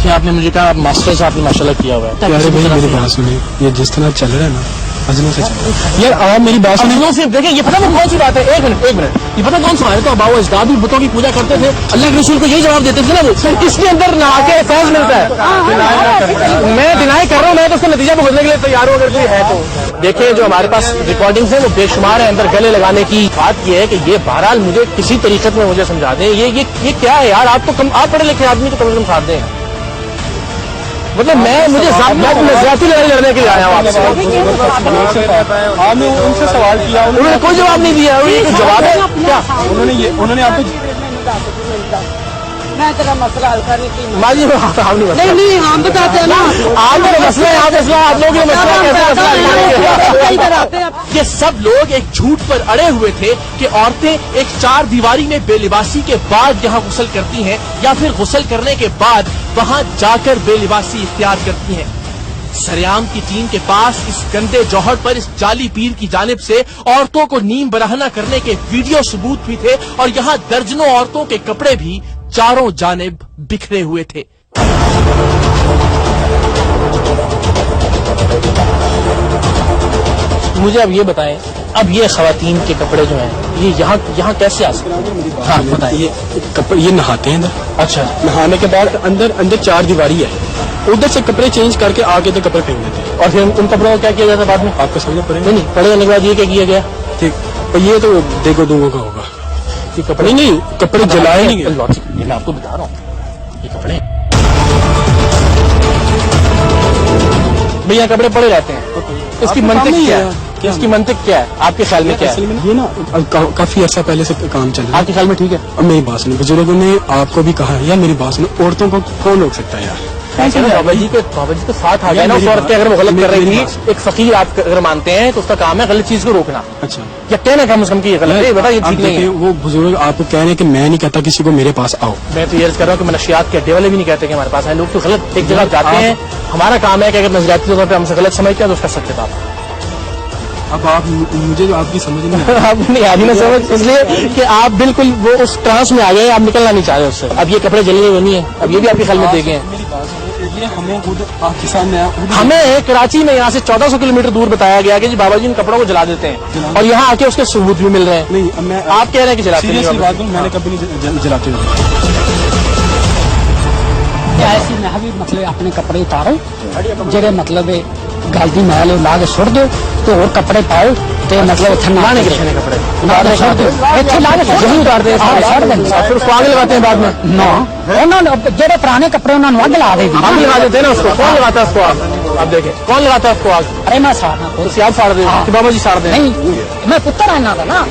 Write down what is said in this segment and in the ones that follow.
देखें, आपने मुझे कहा आप मास्टर्स आपने माशाल्लाह किया हुआ है। अरे भाई मेरी बात सुनिए, ये जिस तरह चल रहा है ना अजनों से चल यार, आप मेरी बात सुनिए। से देखें, ये पता कौन सी बात है, एक मिनट, ये पता कौन सा है, तो अबाउ अजदाद भी बुतों की पूजा करते थे, अल्लाह के रसूल को यही जवाब देते थे ना, वो इसके अंदर नहा के फैज मिलता है। मैं डिनाई कर रहा हूँ, मैं तो उसका नतीजा भुगतने के लिए तैयार हूँ अगर कोई है तो। देखिए, जो हमारे पास रिकॉर्डिंग्स है वो बेशुमार है, अंदर गले लगाने की बात यह है कि ये बहरहाल मुझे किसी तरीके में मुझे समझा दें, ये क्या है यार, आप पढ़े लिखे आदमी को कम से कम साथ दें। मतलब मुझे ज्यादा लड़ाई लड़ने के लिए आया हूँ आपसे। आपने उनसे सवाल किया, उन्होंने कोई जवाब नहीं दिया, जवाब है क्या? उन्होंने आपको मैं तेरा मसला हल करने की नहीं, हम बताते हैं ना, आप मेरा मसला है, आप लोग ये सब लोग एक झूठ पर अड़े हुए थे कि औरतें एक चार दीवारी में बेलिबासी के बाद यहाँ गुस्ल करती हैं या फिर गुस्ल करने के बाद वहाँ जाकर बेलिबासी इख्तियार करती हैं। सरेआम की टीम के पास इस गंदे जौहर पर इस जाली पीर की जानिब से औरतों को नीम बराहना करने के वीडियो सबूत भी थे और यहाँ दर्जनों औरतों के कपड़े भी चारों जानिब बिखरे हुए थे। मुझे अब ये बताएं, अब ये खवातीन के कपड़े जो हैं ये यहाँ कैसे आ सकते हैं? हाँ बताइए। ये नहाते हैं अंदर। अच्छा, नहाने के बाद अंदर चार दीवारी है, उधर से कपड़े चेंज करके आगे तो कपड़े फेंक देते हैं और फिर उन कपड़ों को क्या किया जाता है बाद में? आपको समझना पड़ेगा। नहीं, पढ़े जाने के बाद ये क्या किया गया? ठीक, और ये तो देखो दूंगों का होगा। ये कपड़े नहीं कपड़े जलाए नहीं गए। लॉजिक मैं आपको बता रहा हूँ, ये कपड़े भैया कपड़े पड़े रहते हैं, इसकी मंतिक क्या है? इसकी मंतिक क्या है आपके ख्याल में? क्या है ये ना काफी अर्सा पहले से काम चल रहा है। आपके ख्याल में ठीक है? अब मेरी बात सुनो, बुजुर्गों ने आपको भी कहा है, या मेरी बात सुनो, औरतों को कौन रोक सकता है यार? बाबा जी के साथ आ गया ना, उस औरत के अगर वो गलत कर रही थी, एक फकीर आप अगर मानते हैं तो उसका काम है गलत चीज को रोकना। अच्छा, या कहना कम से कम की ये गलत है, बता ये ठीक नहीं है। वो बुजुर्ग आपको कह रहे हैं कि मैं नहीं कहता किसी को मेरे पास आओ। मैं तो ये कर रहा हूँ कि मनशियात के अड्डे वाले भी नहीं कहते कि हमारे पास है। लोग तो गलत एक जगह जाते हैं, हमारा काम है कि अगर नजरियाती तौर पर हमसे गलत समझते हैं तो उसका सख्त जवाब। अब आप मुझे आपकी समझ नहीं आप नहीं आ रही ना समझ, इसलिए कि आप बिल्कुल वो उस ट्रांस में आ गए, आप निकलना नहीं चाह रहे उससे। अब ये कपड़े जले हुए नहीं है, अब ये भी आपके ख्याल में देखे हैं। हमें खुद आपके सामने हमें कराची में यहाँ से 1400 किलोमीटर दूर बताया गया कि जी बाबा जी इन कपड़ों को जला देते हैं और यहाँ आके उसके सबूत भी मिल रहे हैं। नहीं, मैं आप कह रहे हैं कि जलाते हैं? मैंने कभी नहीं जलाते हुए। ऐसी मैं भी मतलब अपने कपड़े उतारो, जेडे मतलब गलती मैल ला के सुट दो तो और कपड़े पाओ तो मतलब लाने के रखने कपड़े उतार दे, फिर उसको आग लगाते हैं बाद में ना, उन्होंने जेडे पुराने कपड़े उन्होंने आग लगा दे, आग लगा देते हैं ना उसको। कौन लगाता है उसको आग? आप देखें कौन लगाता है उसको आग? अरे मैं सारना तो आप फाड़ दे कि बाबा जी साड़ दे? नहीं, मैं पुत्र आना था ना।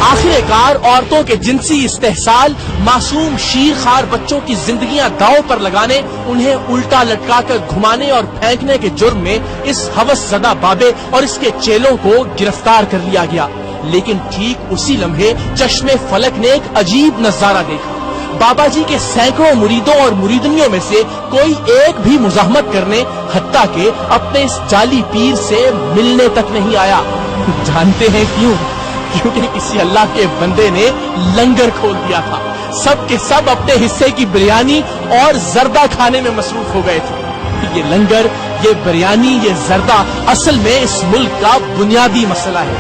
आखिरकार औरतों के जिनसी इस्तेहसाल, मासूम शीरखार बच्चों की जिंदगियां दांव पर लगाने, उन्हें उल्टा लटकाकर घुमाने और फेंकने के जुर्म में इस हवसज़दा बाबे और इसके चेलों को गिरफ्तार कर लिया गया। लेकिन ठीक उसी लम्हे चश्मे फलक ने एक अजीब नजारा देखा। बाबा जी के सैकड़ों मुरीदों और मुरीदनियों में से कोई एक भी मुजाहमत करने, हत्ता के अपने इस जाली पीर से मिलने तक नहीं आया। जानते हैं क्यों? क्योंकि किसी अल्लाह के बंदे ने लंगर खोल दिया था। सब के सब अपने हिस्से की बिरयानी और जर्दा खाने में मसरूफ हो गए थे। ये लंगर, ये बिरयानी, ये जर्दा असल में इस मुल्क का बुनियादी मसला है।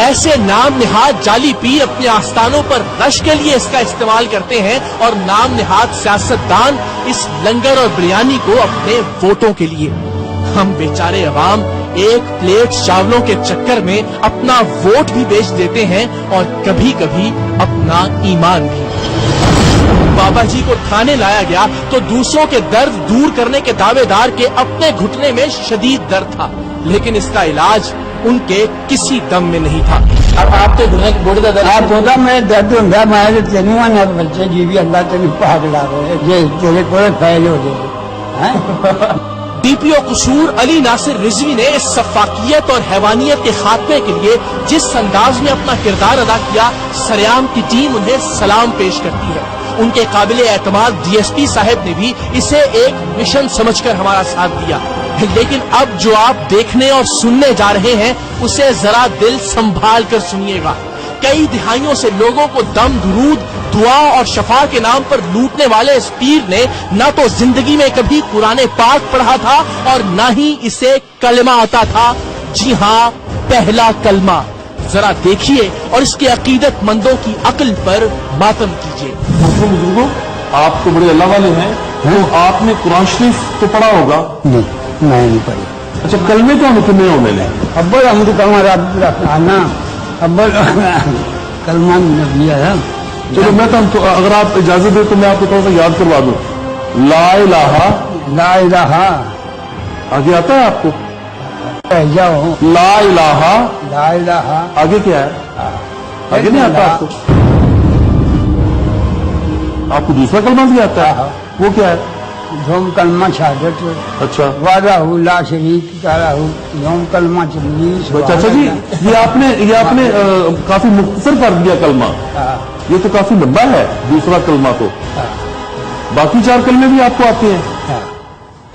ऐसे नाम निहाद जाली पीर अपने आस्थानों पर रश के लिए इसका इस्तेमाल करते हैं और नाम निहाद सियासतदान इस लंगर और बिरयानी को अपने वोटों के लिए। हम बेचारे अवाम एक प्लेट चावलों के चक्कर में अपना वोट भी बेच देते हैं और कभी कभी अपना ईमान भी। बाबा जी को थाने लाया गया तो दूसरों के दर्द दूर करने के दावेदार के अपने घुटने में शदीद दर्द था, लेकिन इसका इलाज उनके किसी दम में नहीं था। अब आप तो बोले दादा मैं दर्द होंगे, मैं तेन बच्चे जी भी अल्लाह तेन भाग ला रहे तेरे को फैल हो जाए। डीपीओ कसूर अली नासिर रिजवी ने इस सफाकियत और हैवानियत के खात्मे के लिए जिस अंदाज में अपना किरदार अदा किया, सरेआम की टीम उन्हें सलाम पेश करती है। उनके काबिल एतमाद डीएसपी साहब ने भी इसे एक मिशन समझकर हमारा साथ दिया। लेकिन अब जो आप देखने और सुनने जा रहे हैं उसे जरा दिल संभाल कर सुनिएगा, कई दिहाइयों से लोगों को दम, दुरूद, दुआ और शफा के नाम पर लूटने वाले इस पीर ने न तो जिंदगी में कभी कुरान पाक पढ़ा था और न ही इसे कलमा आता था। जी हाँ, पहला कलमा। जरा देखिए और इसके अकीदतमंदों की अक्ल पर मातम कीजिए। बुजुर्गों, आप तो बड़े अल्लाह वाले हैं, तो आपने कुरान शरीफ तो पढ़ा होगा? नहीं, मैं नहीं पढ़ी। अच्छा, कलमे तो हम कितने होने ने? अब्बल हमको कलमा रखना, अब्बल कलमा नबी है। चलो मैं तो अगर आप इजाजत दे तो मैं आपको थोड़ा सा याद करवा दूं। ला इलाहा, ला इलाहा आगे आता है आपको? जाओ, ला इलाहा, ला इलाहा आगे क्या है? आगे नहीं आता आपको? आपको दूसरा कलमा भी आता है? वो क्या है? योम कलमा शहादत अच्छा वादाहु ला शरीक ताराहु योम कलमा चलीस। चाचा जी, ये आपने काफी मुख्तसर कर दिया कलमा। ये तो काफी लंबा है दूसरा कलमा तो। बाकी 4 कलमे भी आपको आते हैं?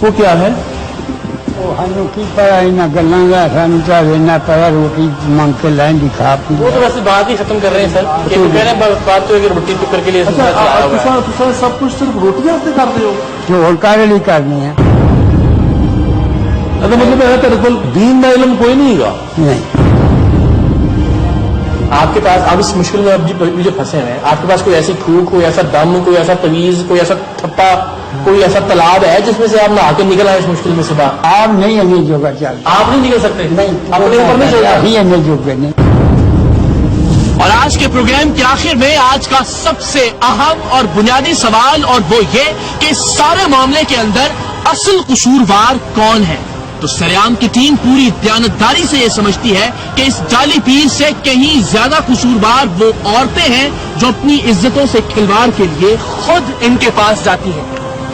तो क्या है? ਸਾਨੂੰ ਕੀ ਪਤਾ ਇਹਨਾਂ ਗੱਲਾਂ ਦਾ, ਸਾਨੂੰ ਤਾਂ ਵੇਨਾ ਪਤਾ रोटी मांग के लाइन दिखा। वो तो वैसे बात ही खत्म कर रहे हैं सर। ये तो कह रहे हैं बात तो है कि रोटी टुक्कर के लिए अच्छा, आप सब कुछ सिर्फ रोटियां से करते हो? जो और कार्य नहीं करनी है। अच्छा, मतलब है तेरे को दीन का इल्म कोई नहीं होगा? नहीं, आपके पास अब इस मुश्किल में अब जो फंसे हैं, आपके पास कोई ऐसी फूक, कोई ऐसा दम, कोई ऐसा तवीज, कोई ऐसा थप्पा, कोई ऐसा तालाब है जिसमें से आप नहा के निकल आए इस मुश्किल में से बाहर? आप नहीं हमें जोगा चल, आप नहीं निकल सकते? नहीं, अपने ऊपर नहीं चलता। ही हमें जोगे नहीं। और आज के प्रोग्राम के आखिर में आज का सबसे अहम और बुनियादी सवाल, और वो ये कि इस सारे मामले के अंदर असल कसूरवार कौन है। तो सरेआम की टीम पूरी दयानतदारी से ये समझती है कि इस जाली पीर से कहीं ज्यादा कसूरवार वो औरतें हैं जो अपनी इज्जतों से खिलवाड़ के लिए खुद इनके पास जाती हैं।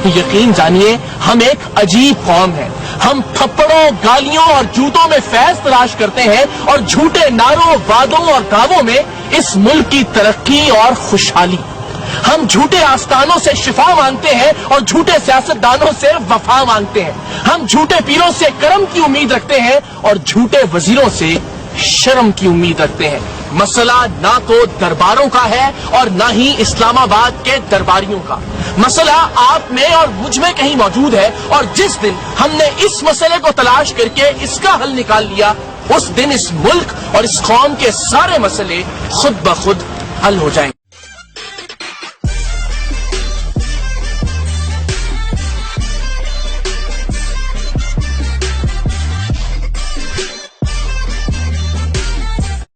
यकीन जानिए, हम एक अजीब कौम है। हम थप्पड़ों, गालियों और जूतों में फैज तलाश करते हैं और झूठे नारों, वादों और दावों में इस मुल्क की तरक्की और खुशहाली। हम झूठे आस्थानों से शिफा मांगते हैं और झूठे सियासतदानों से वफा मांगते हैं। हम झूठे पीरों से करम की उम्मीद रखते हैं और झूठे वजीरों से शर्म की उम्मीद रखते हैं। मसला ना तो दरबारों का है और ना ही इस्लामाबाद के दरबारियों का। मसला आप में और मुझ में कहीं मौजूद है, और जिस दिन हमने इस मसले को तलाश करके इसका हल निकाल लिया, उस दिन इस मुल्क और इस कौम के सारे मसले खुद ब खुद हल हो जाएंगे।